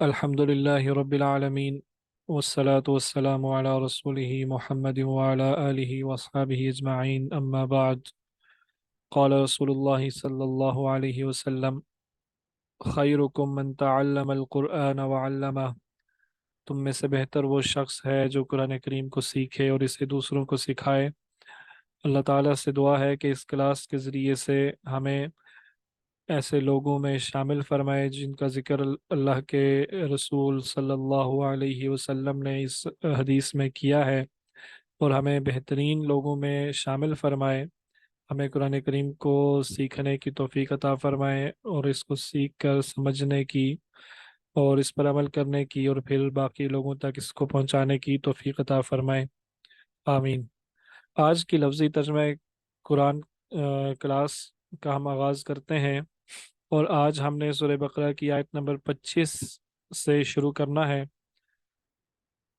الحمد لله رب العالمين والصلاة والسلام على رسوله محمد وعلى آله وأصحابه أجمعين أما بعد. قال رسول الله صلى الله عليه وسلم: خيركم من تعلم القرآن وعلمه. تم میں سے بہتر وہ شخص ہے جو قرآن کریم کو سیکھے اور اسے دوسروں کو سکھائے۔ اللہ تعالیٰ سے دعا ہے کہ اس کلاس کے ذریعے سے ہمیں ایسے لوگوں میں شامل فرمائے جن کا ذکر اللہ کے رسول صلی اللہ علیہ وسلم نے اس حدیث میں کیا ہے، اور ہمیں بہترین لوگوں میں شامل فرمائے۔ ہمیں قرآن کریم کو سیکھنے کی توفیق عطا فرمائے اور اس کو سیکھ کر سمجھنے کی اور اس پر عمل کرنے کی اور پھر باقی لوگوں تک اس کو پہنچانے کی توفیق عطا فرمائے، آمین۔ آج کی لفظی ترجمہ قرآن کلاس کا ہم آغاز کرتے ہیں، اور آج ہم نے سورہ بقرہ کی آیت نمبر 25 سے شروع کرنا ہے۔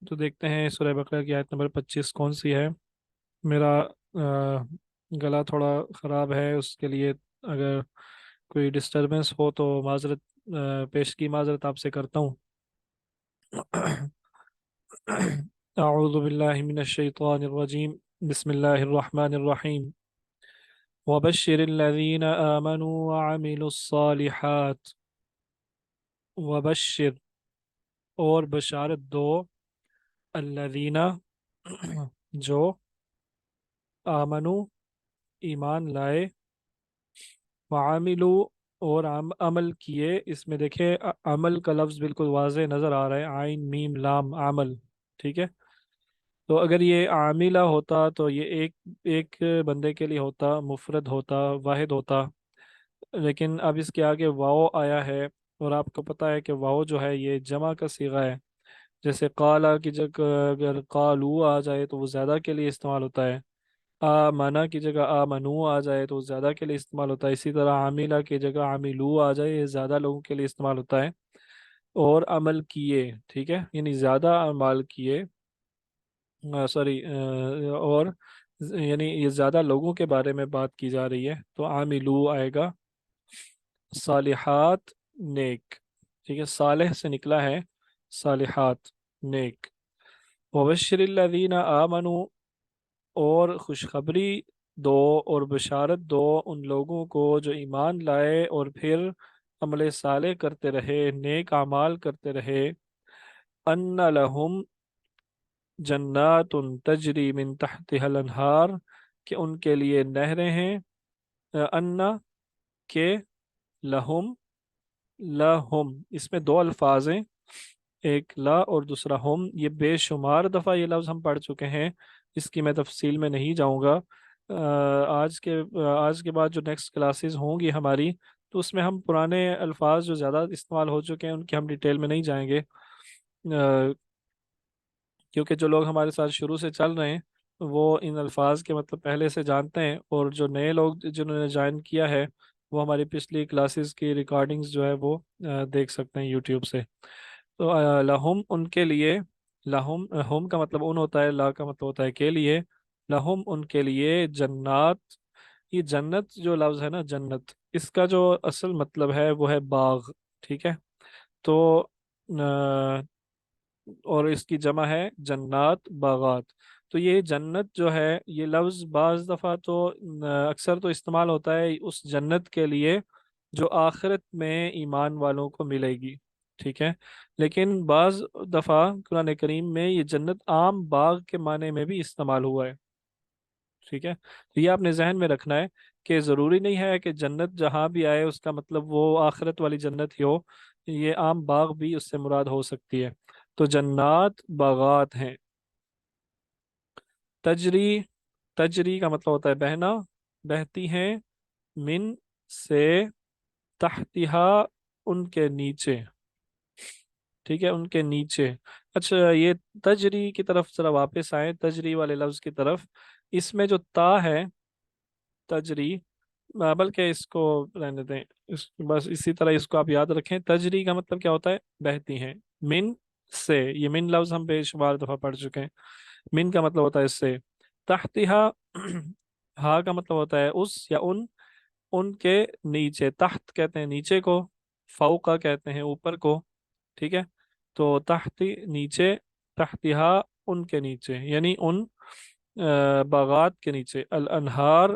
تو دیکھتے ہیں سورہ بقرہ کی آیت نمبر 25 کون سی ہے۔ میرا گلا تھوڑا خراب ہے، اس کے لیے اگر کوئی ڈسٹربنس ہو تو معذرت، پیشگی معذرت آپ سے کرتا ہوں۔ اعوذ باللہ من الشیطان الرجیم، بسم اللہ الرحمن الرحیم۔ وبشر الذین آمنوا وعملوا الصالحات، وبشر اور بشارت دو، الذین جو، آمنو ایمان لائے، وعملوا اور عمل کیے۔ اس میں دیکھیں عمل کا لفظ بالکل واضح نظر آ رہا ہے، عین میم لام عمل، ٹھیک ہے۔ تو اگر یہ عاملہ ہوتا تو یہ ایک ایک بندے کے لیے ہوتا، مفرد ہوتا، واحد ہوتا، لیکن اب اس کے آگے واو آیا ہے، اور آپ کو پتہ ہے کہ واو جو ہے یہ جمع کا صیغہ ہے۔ جیسے قالا کی جگہ اگر قالو آ جائے تو وہ زیادہ کے لیے استعمال ہوتا ہے، آمنا کی جگہ آمنو آ جائے تو وہ زیادہ کے لیے استعمال ہوتا ہے، اسی طرح عاملہ کی جگہ عاملو آ جائے یہ زیادہ لوگوں کے لیے استعمال ہوتا ہے۔ اور عمل کیے، ٹھیک ہے، یعنی زیادہ اعمال کیے، سوری، اور یعنی یہ زیادہ لوگوں کے بارے میں بات کی جا رہی ہے تو عاملو آئے گا، صالحات نیک، ٹھیک ہے، صالح سے نکلا ہے صالحات نیک۔ وبشر الذین آمنوا اور خوشخبری دو اور بشارت دو ان لوگوں کو جو ایمان لائے اور پھر عمل صالح کرتے رہے، نیک اعمال کرتے رہے، ان لہم جنات تجری من تحتها الانہار، کہ ان کے لیے نہریں ہیں، ان کے، لہم، لہم اس میں دو الفاظ ہیں، ایک لا اور دوسرا ہم، یہ بے شمار دفعہ یہ لفظ ہم پڑھ چکے ہیں، اس کی میں تفصیل میں نہیں جاؤں گا۔ آج کے بعد جو نیکسٹ کلاسز ہوں گی ہماری، تو اس میں ہم پرانے الفاظ جو زیادہ استعمال ہو چکے ہیں ان کی ہم ڈیٹیل میں نہیں جائیں گے، کیونکہ جو لوگ ہمارے ساتھ شروع سے چل رہے ہیں وہ ان الفاظ کے مطلب پہلے سے جانتے ہیں، اور جو نئے لوگ جنہوں نے جوائن کیا ہے وہ ہماری پچھلی کلاسز کی ریکارڈنگز جو ہے وہ دیکھ سکتے ہیں یوٹیوب سے۔ تو لہم ان کے لیے، لہم ہم کا مطلب ان ہوتا ہے، لا کا مطلب ہوتا ہے کے لیے، لہم ان کے لیے جنات، یہ جنت جو لفظ ہے نا جنت، اس کا جو اصل مطلب ہے وہ ہے باغ، ٹھیک ہے۔ تو اور اس کی جمع ہے جنات، باغات۔ تو یہ جنت جو ہے یہ لفظ بعض دفعہ تو اکثر تو استعمال ہوتا ہے اس جنت کے لیے جو آخرت میں ایمان والوں کو ملے گی، ٹھیک ہے، لیکن بعض دفعہ قرآن کریم میں یہ جنت عام باغ کے معنی میں بھی استعمال ہوا ہے، ٹھیک ہے۔ تو یہ آپ نے ذہن میں رکھنا ہے کہ ضروری نہیں ہے کہ جنت جہاں بھی آئے اس کا مطلب وہ آخرت والی جنت ہی ہو، یہ عام باغ بھی اس سے مراد ہو سکتی ہے۔ تو جنات باغات ہیں، تجری، تجری کا مطلب ہوتا ہے بہنا، بہتی ہیں، من سے، تحتہا ان کے نیچے، ٹھیک ہے، ان کے نیچے۔ اچھا یہ تجری کی طرف ذرا واپس آئیں، تجری والے لفظ کی طرف، اس میں جو تا ہے تجری، بلکہ اس کو رہنے دیں، بس اسی طرح اس کو آپ یاد رکھیں، تجری کا مطلب کیا ہوتا ہے، بہتی ہیں، من سے، یہ من لفظ ہم بے شمار دفعہ پڑھ چکے ہیں، من کا مطلب ہوتا ہے اس سے، تحتہا ہا کا مطلب ہوتا ہے اس یا ان کے نیچے، تحت کہتے ہیں نیچے کو، فوقا کہتے ہیں اوپر کو، ٹھیک ہے، تو تحتی نیچے، تحتہا ان کے نیچے، یعنی ان باغات کے نیچے، الانہار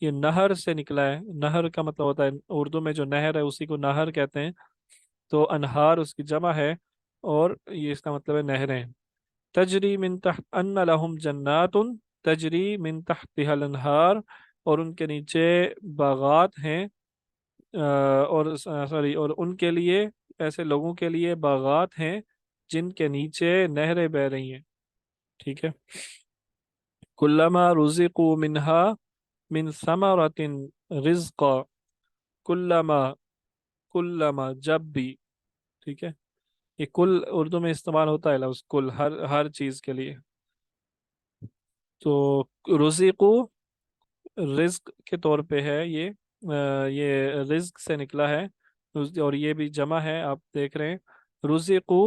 یہ نہر سے نکلا ہے، نہر کا مطلب ہوتا ہے اردو میں جو نہر ہے اسی کو نہر کہتے ہیں، تو انہار اس کی جمع ہے، اور یہ اس کا مطلب ہے نہریں، تجری من تحت ان لہم جنات، تجری من تحتها الانہار، اور ان کے نیچے باغات ہیں، اور سوری، اور ان کے لیے، ایسے لوگوں کے لیے باغات ہیں جن کے نیچے نہریں بہ رہی ہیں، ٹھیک ہے، کلما رزقوا منها من ثمرۃ رزقا، کلما، کلما جب بھی، ٹھیک ہے، یہ کل اردو میں استعمال ہوتا ہے لفظ کل، ہر چیز کے لیے، تو رزقو رزق کے طور پہ ہے یہ، یہ رزق سے نکلا ہے، اور یہ بھی جمع ہے، آپ دیکھ رہے ہیں، رزقو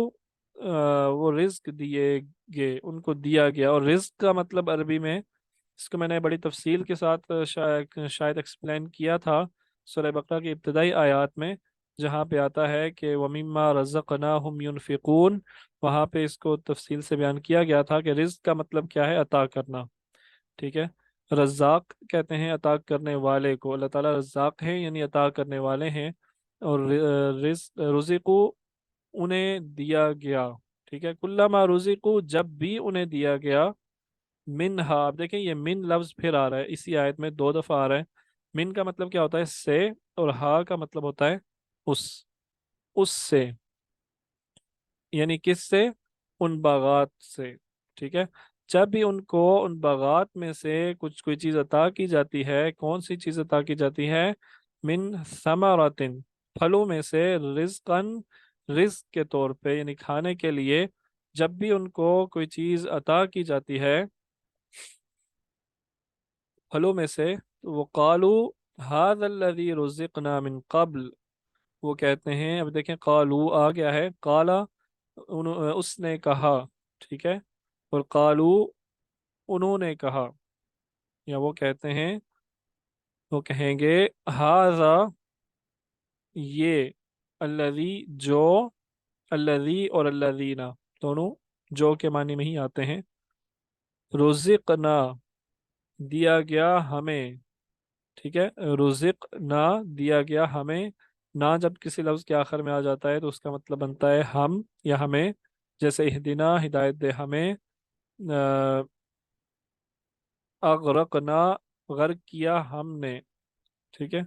وہ رزق دیے گئے، ان کو دیا گیا، اور رزق کا مطلب عربی میں، اس کو میں نے بڑی تفصیل کے ساتھ شاید ایکسپلین کیا تھا سورہ بقرہ کی ابتدائی آیات میں، جہاں پہ آتا ہے کہ وَمِمَّا رَزَقْنَاهُمْ يُنْفِقُونَ، وہاں پہ اس کو تفصیل سے بیان کیا گیا تھا کہ رزق کا مطلب کیا ہے، عطا کرنا، ٹھیک ہے، رزاق کہتے ہیں عطا کرنے والے کو، اللہ تعالیٰ رزاق ہیں یعنی عطا کرنے والے ہیں، اور رزقو انہیں دیا گیا، ٹھیک ہے، کلما رزقو جب بھی انہیں دیا گیا، منہا، آپ دیکھیں یہ من لفظ پھر آ رہا ہے اسی آیت میں 2 دفعہ آ رہا ہے، من کا مطلب کیا ہوتا ہے سے، اور ہا کا مطلب ہوتا ہے اس، اس سے، یعنی کس سے، ان باغات سے، ٹھیک ہے، جب بھی ان کو ان باغات میں سے کچھ کوئی چیز عطا کی جاتی ہے، کون سی چیز عطا کی جاتی ہے، من ثمرات پھلوں میں سے، رزقن رزق کے طور پہ یعنی کھانے کے لیے، جب بھی ان کو کوئی چیز عطا کی جاتی ہے پھلوں میں سے، تو وہ قالو هذا الذي رزقنا من قبل، وہ کہتے ہیں، اب دیکھیں قالو آ گیا ہے، قالا اس نے کہا، ٹھیک ہے، اور قالو انہوں نے کہا، یا وہ کہتے ہیں، وہ کہیں گے ہاذا یہ، الذی جو، الذی اور الذین دونوں جو کے معنی میں ہی آتے ہیں، رزقنا دیا گیا ہمیں، ٹھیک ہے، رزق نہ دیا گیا ہمیں، نہ جب کسی لفظ کے آخر میں آ جاتا ہے تو اس کا مطلب بنتا ہے ہم یا ہمیں، جیسے اہدنا ہدایت دے ہمیں، اغرقنا غرق کیا ہم نے، ٹھیک ہے،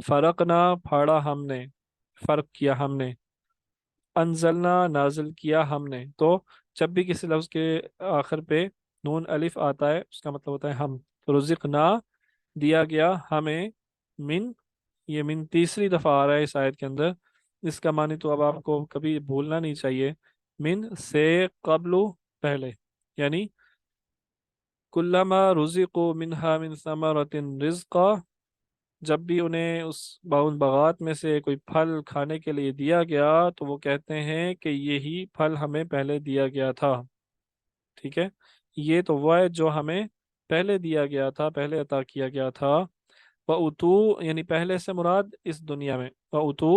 فرقنا پھاڑا ہم نے، فرق کیا ہم نے، انزلنا نازل کیا ہم نے، تو جب بھی کسی لفظ کے آخر پہ نون الف آتا ہے اس کا مطلب ہوتا ہے ہم، تو رزقنا دیا گیا ہمیں، من، یہ من تیسری دفعہ آ رہا ہے اس آیت کے اندر، اس کا معنی تو اب آپ کو کبھی بھولنا نہیں چاہیے، من سے قبل پہلے، یعنی کلما رزقوا منہا من ثمرۃ رزقا، جب بھی انہیں اس ان باغات میں سے کوئی پھل کھانے کے لیے دیا گیا تو وہ کہتے ہیں کہ یہی پھل ہمیں پہلے دیا گیا تھا، ٹھیک ہے، یہ تو وہ ہے جو ہمیں پہلے دیا گیا تھا، پہلے عطا کیا گیا تھا، وَأُتُو یعنی پہلے سے مراد اس دنیا میں، وَأُتُو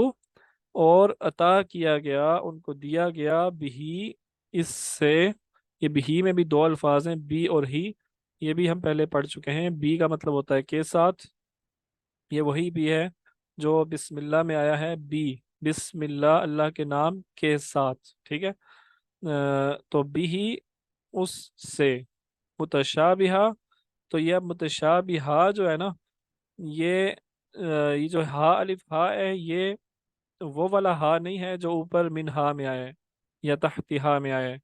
اور عطا کیا گیا ان کو دیا گیا، بھی اس سے، یہ بھی میں بھی 2 الفاظ ہیں، بی اور ہی، یہ بھی ہم پہلے پڑھ چکے ہیں، بی کا مطلب ہوتا ہے کے ساتھ، یہ وہی بھی ہے جو بسم اللہ میں آیا ہے، بی، بسم اللہ اللہ کے نام کے ساتھ، ٹھیک ہے، تو بھی اس سے، متشابہہ، تو یہ اب متشابہہ جو ہے نا، یہ یہ جو ہا الف ہا ہے، یہ وہ والا ہا نہیں ہے جو اوپر من ہا میں آیا ہے یا تحت ہا میں آیا ہے،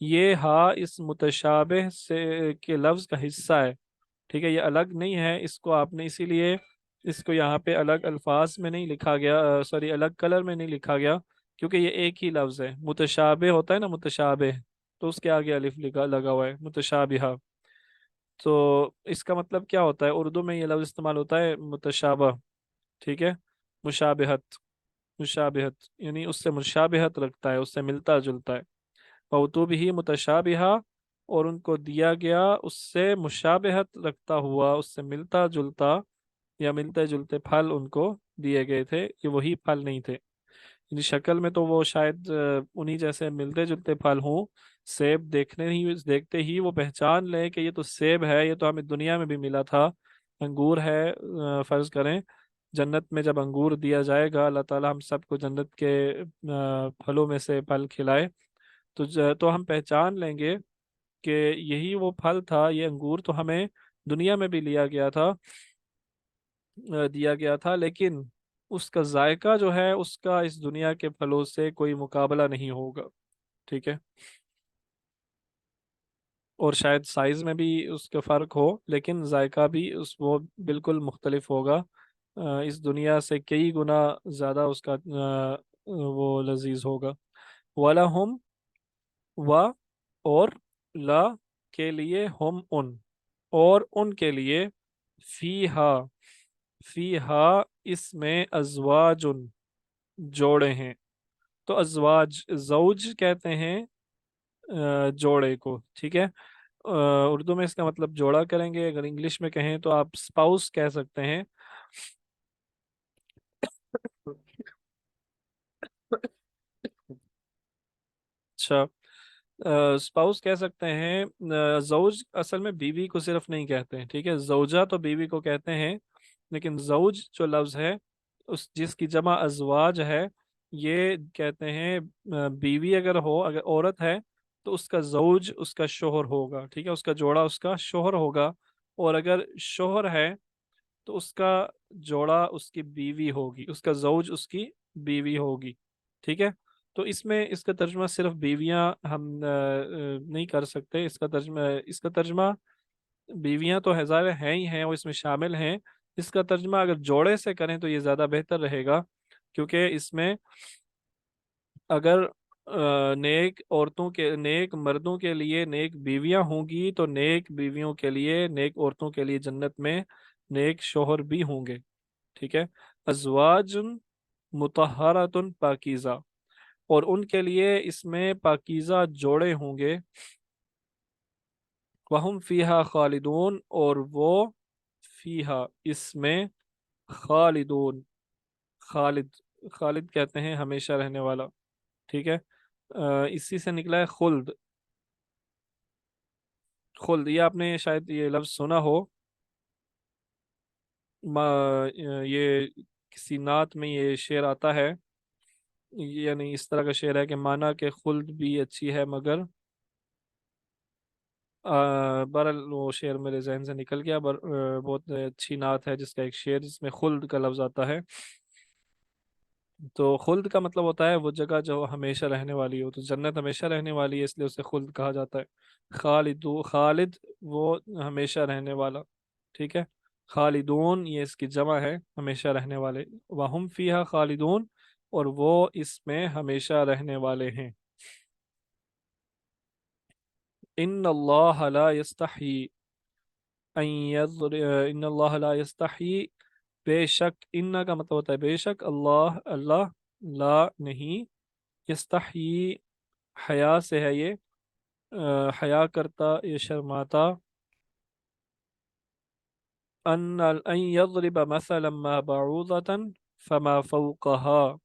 یہ ہا اس متشابہ سے کے لفظ کا حصہ ہے، ٹھیک ہے، یہ الگ نہیں ہے، اس کو آپ نے اسی لیے اس کو یہاں پہ الگ الفاظ میں نہیں لکھا گیا، سوری الگ کلر میں نہیں لکھا گیا، کیونکہ یہ ایک ہی لفظ ہے، متشابہ ہوتا ہے نا، متشابہ، تو اس کے آگے الف لگا ہوا ہے، متشابہہ، تو اس کا مطلب کیا ہوتا ہے، اردو میں یہ لفظ استعمال ہوتا ہے متشابہ، ٹھیک ہے، مشابہت، مشابہت یعنی اس سے مشابہت رکھتا ہے، اس سے ملتا جلتا ہے، فوتو بھی متشابہہ، اور ان کو دیا گیا اس سے مشابہت رکھتا ہوا، اس سے ملتا جلتا یا ملتے جلتے پھل ان کو دیے گئے تھے، یہ وہی پھل نہیں تھے، یعنی شکل میں تو وہ شاید انہی جیسے ملتے جلتے پھل ہوں، سیب دیکھتے ہی وہ پہچان لیں کہ یہ تو سیب ہے، یہ تو ہمیں دنیا میں بھی ملا تھا۔ انگور ہے، فرض کریں جنت میں جب انگور دیا جائے گا، اللہ تعالی ہم سب کو جنت کے پھلوں میں سے پھل کھلائے، تو ہم پہچان لیں گے کہ یہی وہ پھل تھا، یہ انگور تو ہمیں دنیا میں بھی دیا گیا تھا، لیکن اس کا ذائقہ جو ہے اس کا اس دنیا کے پھلوں سے کوئی مقابلہ نہیں ہوگا، ٹھیک ہے؟ اور شاید سائز میں بھی اس کا فرق ہو، لیکن ذائقہ بھی وہ بالکل مختلف ہوگا، اس دنیا سے کئی گنا زیادہ اس کا وہ لذیذ ہوگا۔ وَلَهُمْ و اور لا کے لیے، ہم اور ان کے لیے، فیہا فیہا اس میں، ازواج جوڑے ہیں۔ تو ازواج، زوج کہتے ہیں جوڑے کو، ٹھیک ہے؟ اردو میں اس کا مطلب جوڑا کریں گے، اگر انگلش میں کہیں تو آپ اسپاؤس کہہ سکتے ہیں۔ اچھا، اسپاؤس کہہ سکتے ہیں۔ زوج اصل میں بیوی کو صرف نہیں کہتے ہیں، ٹھیک ہے؟ زوجہ تو بیوی کو کہتے ہیں، لیکن زوج جو لفظ ہے، جس کی جمع ازواج ہے، یہ کہتے ہیں بیوی اگر ہو، اگر عورت ہے تو اس کا زوج اس کا شوہر ہوگا، ٹھیک ہے؟ اس کا جوڑا اس کا شوہر ہوگا، اور اگر شوہر ہے تو اس کا جوڑا اس کی بیوی ہوگی، اس کا زوج اس کی بیوی ہوگی، ٹھیک ہے؟ تو اس میں اس کا ترجمہ صرف بیویاں ہم نہیں کر سکتے، اس کا ترجمہ بیویاں تو ہزار ہیں ہی ہیں، وہ اس میں شامل ہیں۔ اس کا ترجمہ اگر جوڑے سے کریں تو یہ زیادہ بہتر رہے گا، کیونکہ اس میں اگر نیک مردوں کے لیے نیک بیویاں ہوں گی، تو نیک بیویوں کے لیے، نیک عورتوں کے لیے جنت میں نیک شوہر بھی ہوں گے، ٹھیک ہے؟ ازواج مطہرات پاکیزہ، اور ان کے لیے اس میں پاکیزہ جوڑے ہوں گے، وہم فیہا خالدون، اور وہ فیہا اس میں، خالدون، خالد، خالد کہتے ہیں ہمیشہ رہنے والا، ٹھیک ہے؟ اسی سے نکلا ہے خلد۔ خلد یہ آپ نے شاید یہ لفظ سنا ہو، یہ کسی نعت میں یہ شعر آتا ہے، یعنی اس طرح کا شعر ہے کہ مانا کہ خلد بھی اچھی ہے مگر، بہرحال وہ شعر میرے ذہن سے نکل گیا، بہت اچھی نعت ہے جس کا ایک شعر جس میں خلد کا لفظ آتا ہے۔ تو خلد کا مطلب ہوتا ہے وہ جگہ جو ہمیشہ رہنے والی ہو، تو جنت ہمیشہ رہنے والی ہے، اس لیے اسے خلد کہا جاتا ہے۔ خالد وہ ہمیشہ رہنے والا، ٹھیک ہے؟ خالدون یہ اس کی جمع ہے، ہمیشہ رہنے والے، وہم فیہا خالدون، اور وہ اس میں ہمیشہ رہنے والے ہیں۔ ان اللہ لا یستحی ان اللہ لا یستحی، بے شک، ان کا مطلب ہوتا ہے بے شک، اللہ لا نہیں، یستحیی حیا سے ہے یہ، حیا کرتا، یہ شرماتا، ان یضرب مثلا ما بعوضة فما فوقها،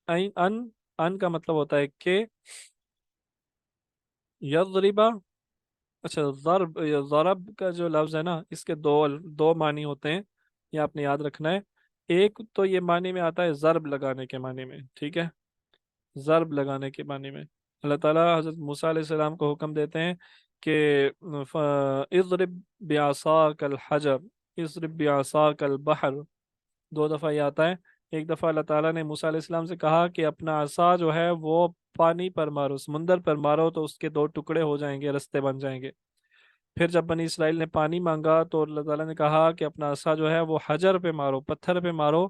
ان کا مطلب ہوتا ہے کہ یضرب، اچھا ضرب کا جو لفظ ہے نا، اس کے دو معنی ہوتے ہیں، یہ آپ نے یاد رکھنا ہے۔ ایک تو یہ معنی میں آتا ہے ضرب لگانے کے معنی میں، ٹھیک ہے؟ ضرب لگانے کے معنی میں اللہ تعالیٰ حضرت موسیٰ علیہ السلام کو حکم دیتے ہیں کہ اضرب بعصاک الحجر، اضرب بعصاک البحر، دو دفعہ یہ آتا ہے۔ ایک دفعہ اللہ تعالیٰ نے موسیٰ علیہ السلام سے کہا کہ اپنا عصا جو ہے وہ پانی پر مارو، سمندر پر مارو، تو اس کے دو ٹکڑے ہو جائیں گے، رستے بن جائیں گے۔ پھر جب بنی اسرائیل نے پانی مانگا تو اللہ تعالیٰ نے کہا کہ اپنا عصا جو ہے وہ حجر پہ مارو، پتھر پہ مارو،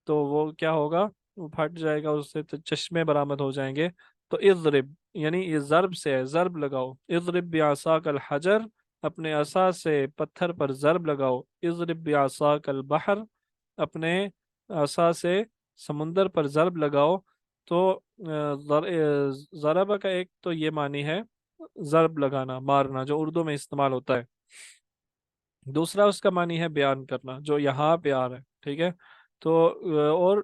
تو وہ کیا ہوگا؟ وہ پھٹ جائے گا، اس سے تو چشمے برآمد ہو جائیں گے۔ تو اضرب یعنی یہ ضرب سے ہے، ضرب لگاؤ، اضرب بعصاک الحجر، اپنے عصا سے پتھر پر ضرب لگاؤ، اضرب بعصاک البحر، اپنے عصا سے سمندر پر ضرب لگاؤ۔ تو ضرب کا ایک تو یہ معنی ہے ضرب لگانا، مارنا، جو اردو میں استعمال ہوتا ہے۔ دوسرا اس کا معنی ہے بیان کرنا، جو یہاں پہ آ رہا ہے، ٹھیک ہے؟ تو اور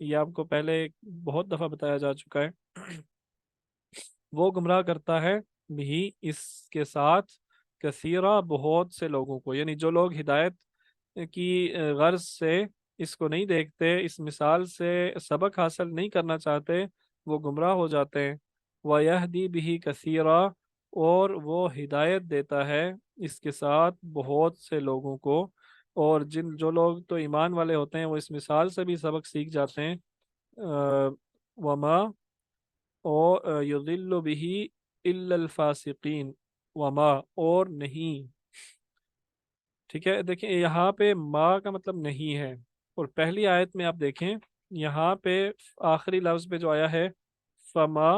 یہ آپ کو پہلے بہت دفعہ بتایا جا چکا ہے۔ وہ گمراہ کرتا ہے بھی اس کے ساتھ کثیرہ بہت سے لوگوں کو، یعنی جو لوگ ہدایت کی غرض سے اس کو نہیں دیکھتے، اس مثال سے سبق حاصل نہیں کرنا چاہتے، وہ گمراہ ہو جاتے ہیں۔ وَيَهْدِي بِهِ كَثِيرًا، اور وہ ہدایت دیتا ہے اس کے ساتھ بہت سے لوگوں کو، اور جو لوگ تو ایمان والے ہوتے ہیں وہ اس مثال سے بھی سبق سیکھ جاتے ہیں۔ وما یضل به الا الفاسقین، وما اور نہیں، ٹھیک ہے۔ دیکھیں یہاں پہ ما کا مطلب نہیں ہے، اور پہلی آیت میں آپ دیکھیں یہاں پہ آخری لفظ پہ جو آیا ہے فما،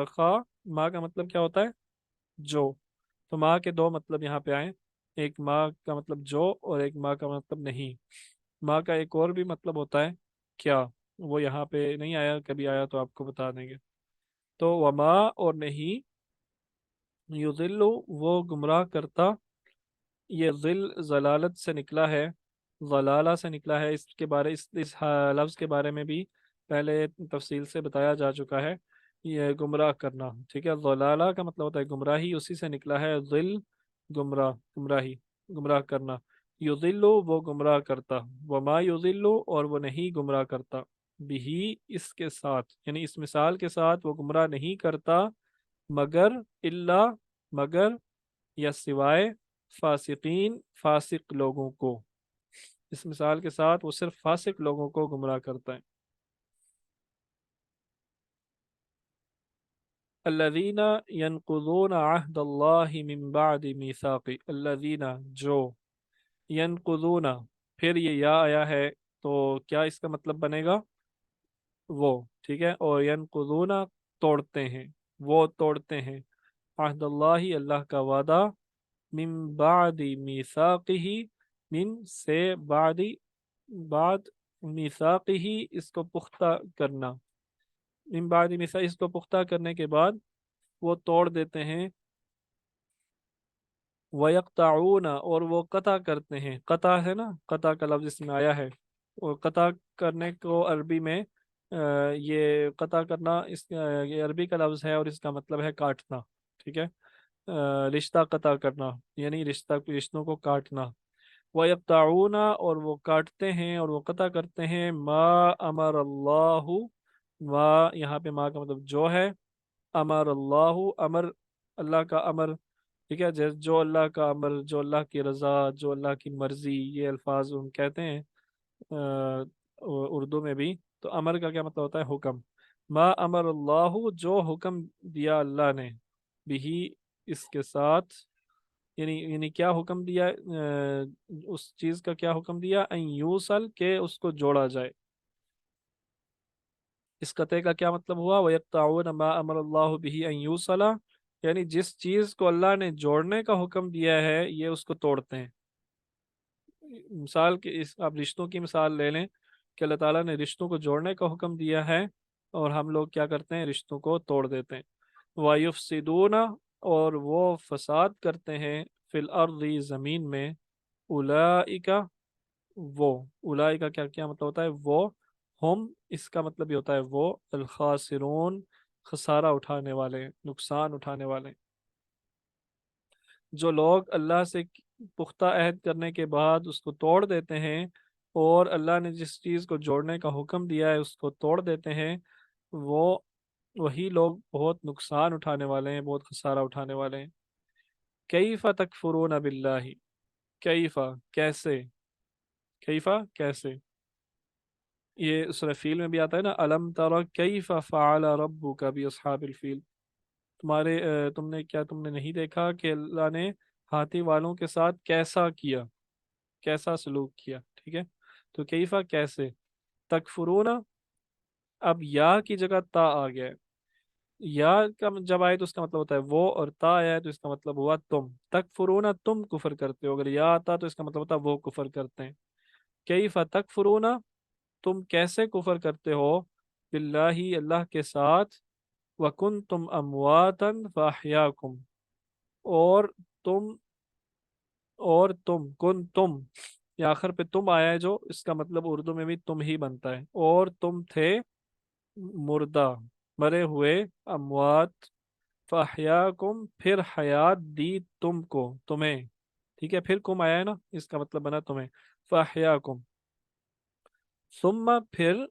خا، ما کا مطلب کیا ہوتا ہے؟ جو۔ تو ما کے دو مطلب یہاں پہ آئے، ایک ما کا مطلب جو، اور ایک ما کا مطلب نہیں۔ ما کا ایک اور بھی مطلب ہوتا ہے کیا، وہ یہاں پہ نہیں آیا، کبھی آیا تو آپ کو بتا دیں گے۔ تو وما اور نہیں، یضل وہ گمراہ کرتا، یہ ذل ضلالت سے نکلا ہے، ضلالہ سے نکلا ہے، اس کے بارے اس لفظ کے بارے میں بھی پہلے تفصیل سے بتایا جا چکا ہے، یہ گمراہ کرنا، ٹھیک ہے۔ ضلالہ کا مطلب ہوتا ہے گمراہی، اسی سے نکلا ہے ذل، گمراہ، گمراہی، گمراہ کرنا۔ یضل وہ گمراہ کرتا، وما یضل اور وہ نہیں گمراہ کرتا، بھی اس کے ساتھ، یعنی اس مثال کے ساتھ وہ گمراہ نہیں کرتا، مگر الا، مگر یا سوائے، فاسقین فاسق لوگوں کو، اس مثال کے ساتھ وہ صرف فاسق لوگوں کو گمراہ کرتا ہے۔ الذین ینقضون عہد اللہ من بعد میثاق، الذین جو، ینقضون، پھر یہ یا آیا ہے تو کیا اس کا مطلب بنے گا؟ وہ، ٹھیک ہے، اور ینقضون توڑتے ہیں، وہ توڑتے ہیں، عہد اللہ اللہ کا وعدہ، من بعد میثاقہ، من سے بعد، بعد میثاقہ اس کو پختہ کرنا، من بعد میثاق اس کو پختہ کرنے کے بعد وہ توڑ دیتے ہیں، وَيَقْطَعُونَ اور وہ قطع کرتے ہیں، قطع ہے نا، قطع کا لفظ اس میں آیا ہے، اور قطع کرنے کو عربی میں یہ قطع کرنا، یہ عربی کا لفظ ہے اور اس کا مطلب ہے کاٹنا، ٹھیک ہے۔ رشتہ قطع کرنا یعنی رشتوں کو کاٹنا۔ وَيَقْطَعُونَ اور وہ کاٹتے ہیں اور وہ قطع کرتے ہیں، ما امر اللہ، ما یہاں پہ ما کا مطلب جو ہے، امر اللہ، امر اللہ کا امر، ٹھیک ہے، جو اللہ کا امر، جو اللہ کی رضا، جو اللہ کی مرضی، یہ الفاظ ہم کہتے ہیں اردو میں بھی۔ تو امر کا کیا مطلب ہوتا ہے؟ حکم۔ ما امر اللہ جو حکم دیا اللہ نے، بھی اس کے ساتھ، یعنی کیا حکم دیا، اس چیز کا کیا حکم دیا، ان یوصل کہ اس کو جوڑا جائے۔ اس قطعے کا کیا مطلب ہوا؟ وَيَقْطَعُونَ مَا أَمَرَ اللَّهُ بِهِ أَن يُوصَلَ، یعنی جس چیز کو اللہ نے جوڑنے کا حکم دیا ہے یہ اس کو توڑتے ہیں۔ مثال کے اس آپ رشتوں کی مثال لے لیں کہ اللہ تعالیٰ نے رشتوں کو جوڑنے کا حکم دیا ہے اور ہم لوگ کیا کرتے ہیں؟ رشتوں کو توڑ دیتے ہیں۔ وَيُفْسِدُونَ اور وہ فساد کرتے ہیں، فی الارض زمین میں، اولئک وہ، اولئک کیا کیا مطلب ہوتا ہے؟ وہ، ہم اس کا مطلب یہ ہوتا ہے وہ، الخاسرون خسارہ اٹھانے والے، نقصان اٹھانے والے۔ جو لوگ اللہ سے پختہ عہد کرنے کے بعد اس کو توڑ دیتے ہیں، اور اللہ نے جس چیز کو جوڑنے کا حکم دیا ہے اس کو توڑ دیتے ہیں، وہ وہی لوگ بہت نقصان اٹھانے والے ہیں، بہت خسارہ اٹھانے والے ہیں۔ کیف تکفرون باللہ، کیف کیسے، کیف کیسے، یہ سورہ فیل میں بھی آتا ہے نا، الم تر کیف فعل ربک باصحاب الفیل، تم نے کیا، تم نے نہیں دیکھا کہ اللہ نے ہاتھی والوں کے ساتھ کیسا کیا، کیسا سلوک کیا، ٹھیک ہے۔ تو کیفا کیسے، تکفرون، اب یا کی جگہ تا آ گیا ہے، یا کا جب آئے تو اس کا مطلب ہوتا ہے وہ، اور تا آیا ہے تو اس کا مطلب ہوا تم، تکفرون تم کفر کرتے ہو، اگر یا آتا تو اس کا مطلب ہوتا ہے وہ کفر کرتے ہیں۔ کیفا تکفرون تم کیسے کفر کرتے ہو، باللہ اللہ کے ساتھ، وکنتم امواتا فاحیاکم اور تم، اور تم کن تم یہ آخر پہ تم آیا ہے جو اس کا مطلب اردو میں بھی تم ہی بنتا ہے، اور تم تھے مردہ، مرے ہوئے، اموات، فاحیاکم پھر حیات دی تم کو، تمہیں، ٹھیک ہے، پھر کم آیا ہے نا، اس کا مطلب بنا تمہیں، فاحیاکم، ثم پھر،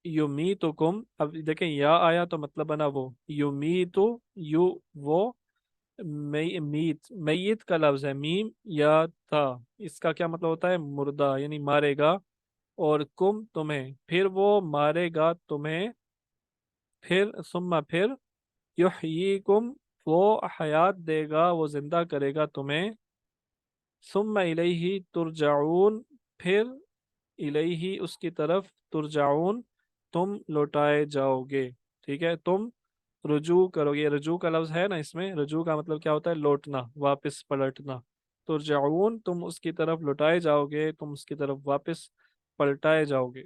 یمیتکم، اب دیکھیں یا آیا تو مطلب بنا وہ، یمیتو، یو وہ، میت، میت کا لفظ ہے، میم یا تھا، اس کا کیا مطلب ہوتا ہے؟ مردہ، یعنی مارے گا، اور کم تمہیں، پھر وہ مارے گا تمہیں، پھر ثم پھر، یحییکم وہ حیات دے گا، وہ زندہ کرے گا تمہیں، ثم الیہ ترجعون پھر الیہ اس کی طرف، ترجعون تم لوٹائے جاؤ گے، ٹھیک ہے، تم رجوع کرو گے، رجوع کا لفظ ہے نا اس میں، رجوع کا مطلب کیا ہوتا ہے؟ لوٹنا، واپس پلٹنا، ترجعون تم اس کی طرف لوٹائے جاؤ گے، تم اس کی طرف واپس پلٹائے جاؤ گے،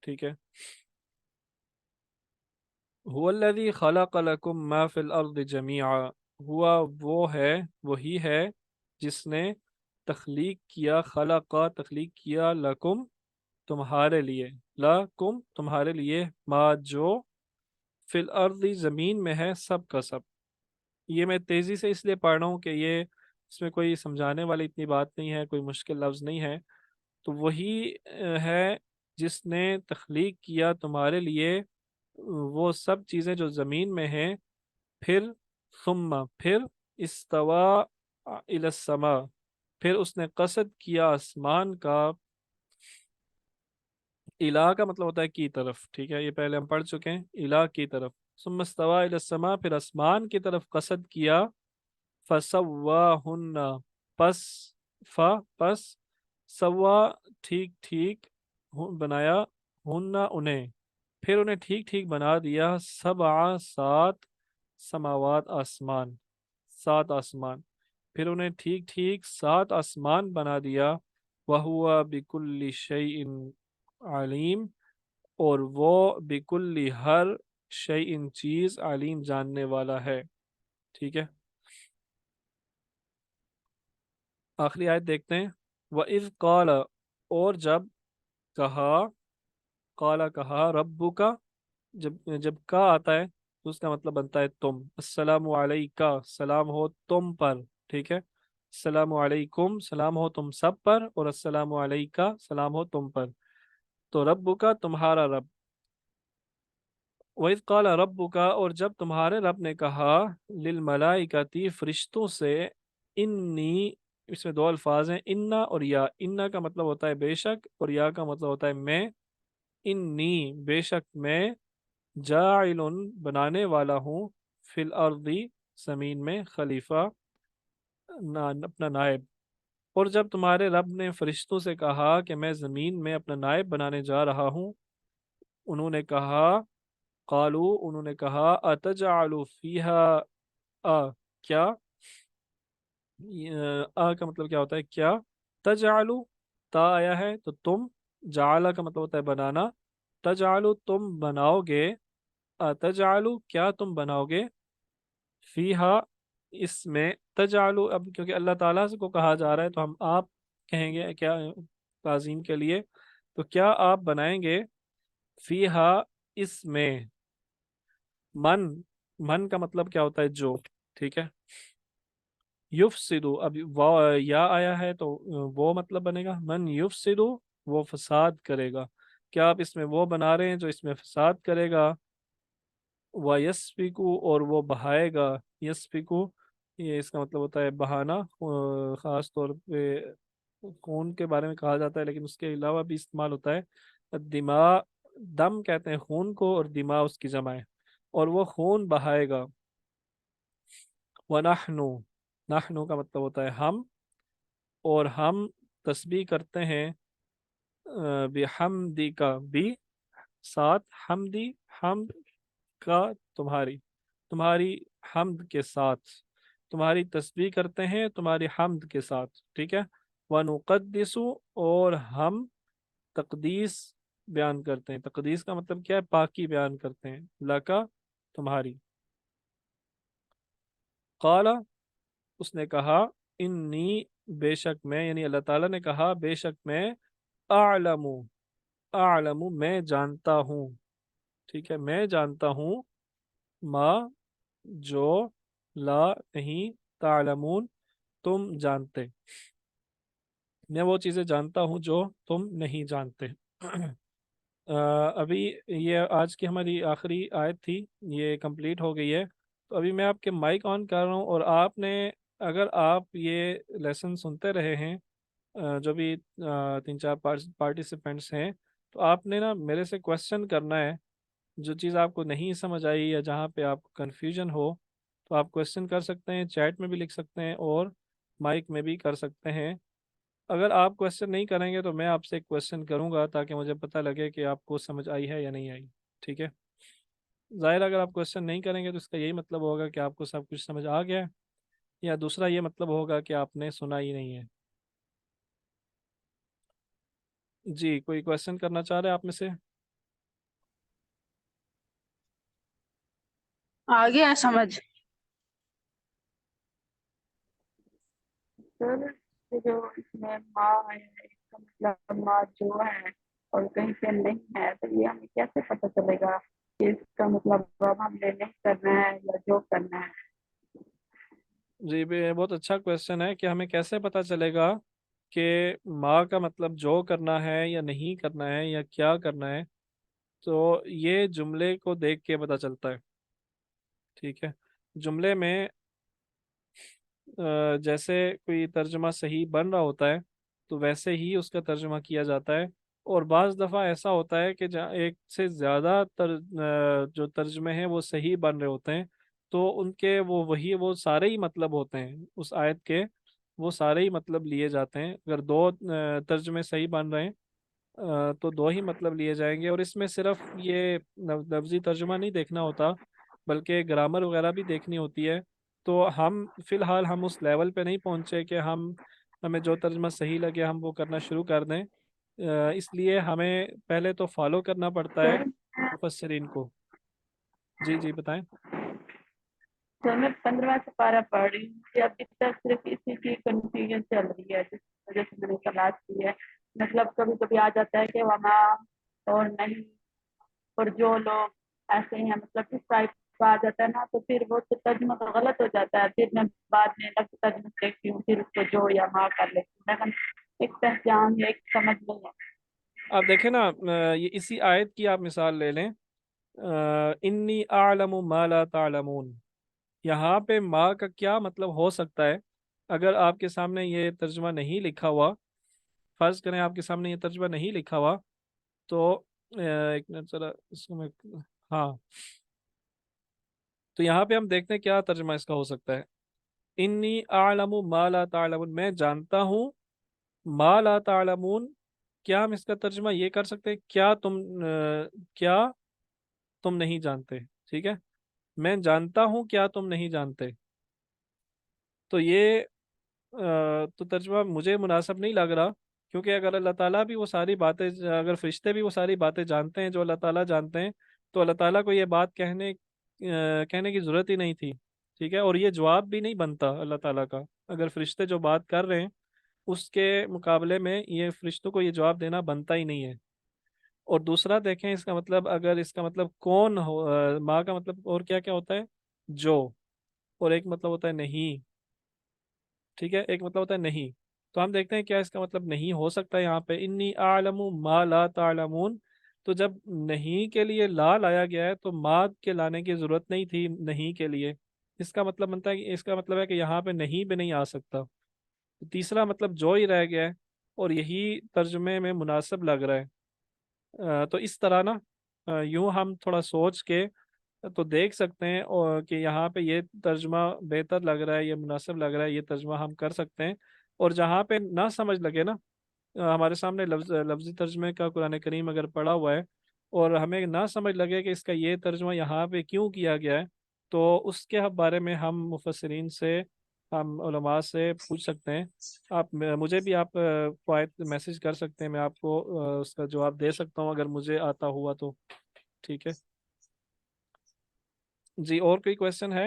ٹھیک ہے۔ هو الذی خلق لکم ما فی الارض جمیعا، ہوا وہ ہے، وہی ہے جس نے تخلیق کیا، خلق تخلیق کیا، لکم تمہارے لیے، لکم تمہارے لیے، ما جو، فی الارض زمین میں ہے، سب کا سب، یہ میں تیزی سے اس لیے پڑھ رہا ہوں کہ یہ اس میں کوئی سمجھانے والی اتنی بات نہیں ہے، کوئی مشکل لفظ نہیں ہے، تو وہی ہے جس نے تخلیق کیا تمہارے لیے وہ سب چیزیں جو زمین میں ہیں، پھر ثم پھر، استوا الی السما پھر اس نے قصد کیا آسمان کا، الہ کا مطلب ہوتا ہے کی طرف، ٹھیک ہے، یہ پہلے ہم پڑھ چکے ہیں، الہ کی طرف، ثم استوا الی السما پھر آسمان کی طرف قصد کیا، فسواہن پس، پس، سوا ٹھیک ٹھیک، بنایا، ہن انہیں، پھر انہیں ٹھیک ٹھیک بنا دیا، سبع سات، سماوات آسمان، سات آسمان، پھر انہیں ٹھیک ٹھیک سات آسمان بنا دیا، وَهُوَ بِكُلِّ شَيْءٍ علیم، اور وہ بِكُلِّ ہر شَيْءٍ چیز، علیم جاننے والا ہے، ٹھیک ہے۔ آخری آیت دیکھتے ہیں، وَإِذْ قَالَ اور جب کہا، قَالَ کہا، رَبُّكَ جب کا آتا ہے تو اس کا مطلب بنتا ہے تم، السلام علیکہ سلام ہو تم پر، ٹھیک ہے، السلام علیکم سلام ہو تم سب پر، اور السلام علیکہ سلام ہو تم پر، تو ربک تمہارا رب، وَإِذْ قَالَ رَبُّكَ اور جب تمہارے رب نے کہا، للملائکتی فرشتوں سے، انی، اس میں دو الفاظ ہیں، انا اور یا، انا کا مطلب ہوتا ہے بے شک، اور یا کا مطلب ہوتا ہے میں، انی بے شک میں، جاعل بنانے والا ہوں، فی الارض زمین میں، خلیفہ اپنا نائب، اور جب تمہارے رب نے فرشتوں سے کہا کہ میں زمین میں اپنا نائب بنانے جا رہا ہوں، انہوں نے کہا، قالو انہوں نے کہا، اتجعل فیہا، کیا، کا مطلب کیا ہوتا ہے؟ کیا، تجعلو، تا آیا ہے تو تم، جعل کا مطلب ہوتا ہے بنانا، تجعلو تم بناؤ گے، تجعلو کیا تم بناؤ گے، فیہا اس میں، تجعلو اب کیونکہ اللہ تعالیٰ سے کو کہا جا رہا ہے تو ہم آپ کہیں گے کیا تعظیم کے لیے، تو کیا آپ بنائیں گے، فیہا اس میں، من، من کا مطلب کیا ہوتا ہے؟ جو، ٹھیک ہے، یفسدو اب یا آیا ہے تو وہ مطلب بنے گا، من یفسدو وہ فساد کرے گا، کیا آپ اس میں وہ بنا رہے ہیں جو اس میں فساد کرے گا، وَيَسْفِكُ اور وہ بہائے گا، یسفکو یہ اس کا مطلب ہوتا ہے بہانا، خاص طور پہ خون کے بارے میں کہا جاتا ہے لیکن اس کے علاوہ بھی استعمال ہوتا ہے، دماء، دم کہتے ہیں خون کو، اور دماء اس کی جمع ہے، اور وہ خون بہائے گا، وَنَحْنُ نحنو کا مطلب ہوتا ہے ہم، اور ہم تسبیح کرتے ہیں، بحمدی کا بھی ساتھ، حمدی حمد کا تمہاری، تمہاری حمد کے ساتھ، تمہاری تسبیح کرتے ہیں تمہاری حمد کے ساتھ، ٹھیک ہے، وَنُقَدِّسُ اور ہم تقدیس بیان کرتے ہیں، تقدیس کا مطلب کیا ہے؟ پاکی بیان کرتے ہیں، لکا تمہاری، قال اس نے کہا، انی بے شک میں، یعنی اللہ تعالیٰ نے کہا بے شک میں، اعلم اعلم میں جانتا ہوں، ٹھیک ہے، میں جانتا ہوں، ما جو، لا نہیں، تعلمون تم جانتے، میں وہ چیزیں جانتا ہوں جو تم نہیں جانتے۔ ابھی یہ آج کی ہماری آخری آیت تھی، یہ کمپلیٹ ہو گئی ہے۔ تو ابھی میں آپ کے مائک آن کر رہا ہوں، اور آپ نے، اگر آپ یہ لیسن سنتے رہے ہیں، جو بھی 3 4 پارٹیسپینٹس ہیں، تو آپ نے نا میرے سے کویسچن کرنا ہے، جو چیز آپ کو نہیں سمجھ آئی یا جہاں پہ آپ کو کنفیوژن ہو، تو آپ کویسچن کر سکتے ہیں، چیٹ میں بھی لکھ سکتے ہیں اور مائک میں بھی کر سکتے ہیں۔ اگر آپ کویسچن نہیں کریں گے تو میں آپ سے ایک کویسچن کروں گا، تاکہ مجھے پتہ لگے کہ آپ کو سمجھ آئی ہے یا نہیں آئی، ٹھیک ہے؟ ظاہر اگر آپ کویسچن نہیں کریں گے تو اس کا یہی مطلب ہوگا کہ آپ کو سب کچھ سمجھ آ گیا ہے، یا دوسرا یہ مطلب ہوگا کہ آپ نے سنا ہی نہیں ہے۔ جی، کوئی کویسچن کرنا چاہ رہے ہیں آپ میں سے؟ آگے ہے سمجھ؟ سر یہ جو اس میں ماں ہے، اس کا مطلب ماں جو ہے اور کہیں پہ نہیں ہے، تو یہ ہمیں کیسے پتہ چلے گا کہ اس کا مطلب اب ہم نے نہیں کرنا ہے یا جو کرنا ہے؟ جی بہت اچھا کویسچن ہے کہ ہمیں کیسے پتہ چلے گا کہ ماں کا مطلب جو کرنا ہے یا نہیں کرنا ہے یا کیا کرنا ہے۔ تو یہ جملے کو دیکھ کے پتہ چلتا ہے، ٹھیک ہے؟ جملے میں جیسے کوئی ترجمہ صحیح بن رہا ہوتا ہے تو ویسے ہی اس کا ترجمہ کیا جاتا ہے، اور بعض دفعہ ایسا ہوتا ہے کہ جہاں ایک سے زیادہ جو ترجمے ہیں وہ صحیح بن رہے ہوتے ہیں، تو ان کے وہ سارے ہی مطلب ہوتے ہیں اس آیت کے، وہ سارے ہی مطلب لیے جاتے ہیں۔ اگر دو ترجمے صحیح بن رہے ہیں تو دو ہی مطلب لیے جائیں گے، اور اس میں صرف یہ لفظی ترجمہ نہیں دیکھنا ہوتا، بلکہ گرامر وغیرہ بھی دیکھنی ہوتی ہے۔ تو ہم فی الحال ہم اس لیول پہ نہیں پہنچے کہ ہمیں جو ترجمہ صحیح لگے ہم وہ کرنا شروع کر دیں، اس لیے ہمیں پہلے تو فالو کرنا پڑتا ہے سر مفسرین کو۔ جی جی بتائیں۔ سر میں 15 سے پارہ پڑھ رہی ہوں، مجھے ابھی تک صرف اسی کی کنفیوژن چل رہی ہے، جس وجہ سے میں نے تلاش کی ہے۔ مطلب کبھی کبھی آ جاتا ہے کہ وہاں اور نہیں، اور جو لوگ ایسے ہیں، مطلب اس ٹائپ کا آ جاتا ہے نا، تو پھر وہ تو ترجمہ تو غلط ہو جاتا ہے۔ پھر میں بعد میں لفظ ترجمہ دیکھتی ہوں، پھر اس کو جو یا ماں کر لیتی ہوں، لیکن ایک پہچان یا ایک سمجھ نہیں ہے۔ آپ دیکھیں نا، یہ اسی آیت کی آپ مثال لے لیں، انی اعلم ما لا تعلمون، یہاں پہ ماں کا کیا مطلب ہو سکتا ہے؟ اگر آپ کے سامنے یہ ترجمہ نہیں لکھا ہوا، فرض کریں آپ کے سامنے یہ ترجمہ نہیں لکھا ہوا، تو ایک منٹ ذرا اس کو میں، ہاں، تو یہاں پہ ہم دیکھتے ہیں کیا ترجمہ اس کا ہو سکتا ہے۔ انی اعلم ما لا تعلمون، میں جانتا ہوں ما لا تعلمون، کیا ہم اس کا ترجمہ یہ کر سکتے ہیں، کیا تم نہیں جانتے، ٹھیک ہے؟ میں جانتا ہوں کیا تم نہیں جانتے، تو یہ تو ترجمہ مجھے مناسب نہیں لگ رہا، کیونکہ اگر اللہ تعالیٰ بھی وہ ساری باتیں، اگر فرشتے بھی وہ ساری باتیں جانتے ہیں جو اللہ تعالیٰ جانتے ہیں، تو اللہ تعالیٰ کو یہ بات کہنے کی ضرورت ہی نہیں تھی، ٹھیک ہے؟ اور یہ جواب بھی نہیں بنتا اللہ تعالیٰ کا، اگر فرشتے جو بات کر رہے ہیں اس کے مقابلے میں یہ فرشتوں کو یہ جواب دینا بنتا ہی نہیں ہے۔ اور دوسرا دیکھیں، اس کا مطلب، اگر اس کا مطلب کون ہو، ماں کا مطلب اور کیا کیا ہوتا ہے؟ جو، اور ایک مطلب ہوتا ہے نہیں، ٹھیک ہے، ایک مطلب ہوتا ہے نہیں۔ تو ہم دیکھتے ہیں کیا اس کا مطلب نہیں ہو سکتا ہے یہاں پہ، انی اعلم ما لا تعلمون۔ تو جب نہیں کے لیے لا لایا گیا ہے تو ما کے لانے کی ضرورت نہیں تھی نہیں کے لیے، اس کا مطلب بنتا ہے کہ اس کا مطلب ہے کہ یہاں پہ نہیں بھی نہیں آ سکتا، تیسرا مطلب جو ہی رہ گیا ہے، اور یہی ترجمے میں مناسب لگ رہا ہے۔ تو اس طرح نا، یوں ہم تھوڑا سوچ کے تو دیکھ سکتے ہیں، اور کہ یہاں پہ یہ ترجمہ بہتر لگ رہا ہے، یہ مناسب لگ رہا ہے، یہ ترجمہ ہم کر سکتے ہیں۔ اور جہاں پہ نہ سمجھ لگے نا، ہمارے سامنے لفظی ترجمے کا قرآن کریم اگر پڑھا ہوا ہے، اور ہمیں نہ سمجھ لگے کہ اس کا یہ ترجمہ یہاں پہ کیوں کیا گیا ہے، تو اس کے بارے میں ہم مفسرین سے، ہم علماء سے پوچھ سکتے ہیں۔ مجھے بھی آپ میسج کر سکتے ہیں، میں آپ کو اس کا جواب دے سکتا ہوں اگر مجھے آتا ہوا تو، ٹھیک ہے؟ جی، اور کوئی کویشچن ہے؟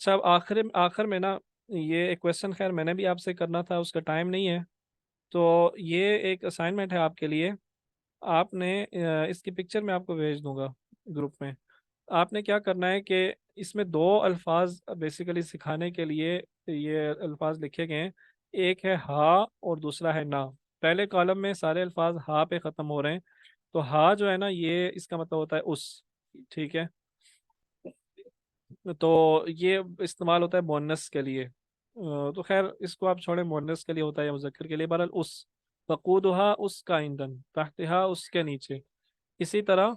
اچھا اب آخر میں نا یہ ایک کویشچن خیر میں نے بھی آپ سے کرنا تھا، اس کا ٹائم نہیں ہے، تو یہ ایک اسائنمنٹ ہے آپ کے لیے. آپ نے اس کی پکچر میں آپ کو بھیج دوں گا گروپ میں. آپ نے کیا کرنا ہے کہ اس میں دو الفاظ بیسیکلی سکھانے کے لیے یہ الفاظ لکھے گئے ہیں. ایک ہے ہا اور دوسرا ہے نا. پہلے کالم میں سارے الفاظ ہا پہ ختم ہو رہے ہیں، تو ہا جو ہے نا یہ اس کا مطلب ہوتا ہے اس. ٹھیک ہے، تو یہ استعمال ہوتا ہے مونس کے لیے. تو خیر اس کو آپ چھوڑیں، مونس کے لیے ہوتا ہے یا مذکر کے لیے. بہرحال اس وقودها اس کا ایندھن، تحتها اس کے نیچے. اسی طرح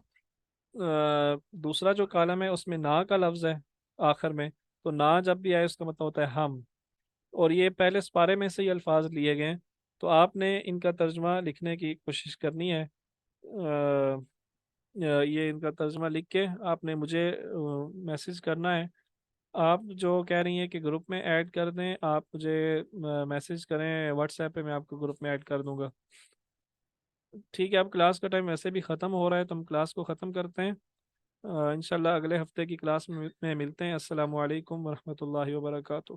دوسرا جو کالم ہے اس میں نا کا لفظ ہے آخر میں، تو نا جب بھی آئے اس کا مطلب ہوتا ہے ہم. اور یہ پہلے سپارے میں سے ہی الفاظ لیے گئے ہیں، تو آپ نے ان کا ترجمہ لکھنے کی کوشش کرنی ہے. یہ ان کا ترجمہ لکھ کے آپ نے مجھے میسج کرنا ہے. آپ جو کہہ رہی ہیں کہ گروپ میں ایڈ کر دیں، آپ مجھے میسج کریں واٹس ایپ پہ، میں آپ کو گروپ میں ایڈ کر دوں گا. ٹھیک ہے، اب کلاس کا ٹائم ویسے بھی ختم ہو رہا ہے، تو ہم کلاس کو ختم کرتے ہیں. انشاءاللہ اگلے ہفتے کی کلاس میں ملتے ہیں. السلام علیکم ورحمۃ اللہ وبرکاتہ.